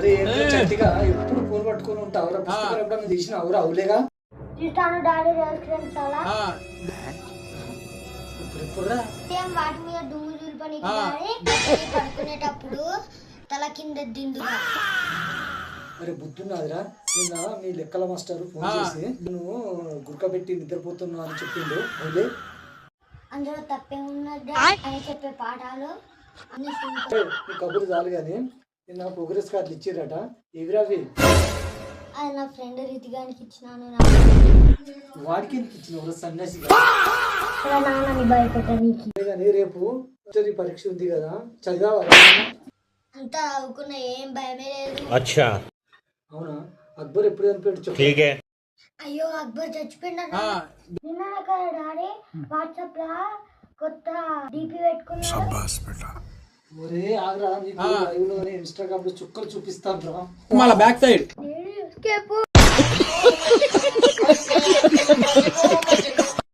అరే ఏంటో చట్టిగా ఎప్పుడు ఫోన్ పట్టుకొని ఉంటావురా? పుస్తకాలు ఎప్పుడన్నా తీసినావురా? అవులేగా చూస్తాను డాడీ రెస్టారెంట్ చాలా ఇప్పుడురా వాటి మీద దుమ్ము దులిపని పడుకునేటప్పుడు తల కింద దిండు. అరే బుద్ధున్నదిరా. నిన్న మీ లెక్కల మాస్టర్ ఫోన్ చేసి నువ్వు గుర్కబెట్టి నిద్రపోతున్నా అని చెప్పిండు. అవులే అందులో తప్పేమున్నది అని చెప్పే పాఠాలు అన్ని నీ కబురు చాలు కానీ నిన్న ప్రోగ్రెస్ కార్డులు ఇచ్చిరట. ఎవిరావి అది నా ఫ్రెండ్ రీతిగానికి ఇచ్చినాను. వాడికి ఎందుకు ఇచ్చిన సన్యాసి నాన్నని భయపెట్టడానికి. కానీ రేపు పరీక్ష ఉంది కదా, చదివావా? అంతా చదువుకున్న ఏం భయమే లేదు. అచ్చా అవునా? అక్బర్ ఎప్పుడు చనిపోయాడు చెప్పు. అయ్యో అక్బర్ చచ్చిపోయినా నిన్న డాడీ వాట్సాప్ లా కొత్త డిపి పెట్టుకున్నాడు. ఒరే ఆగ్రా, నీకు లైవ్ లోనే ఇన్స్టాగ్రామ్ లో చుక్కలు చూపిస్తాను రా. మళ్ళా బ్యాక్ సైడ్ చెప్పు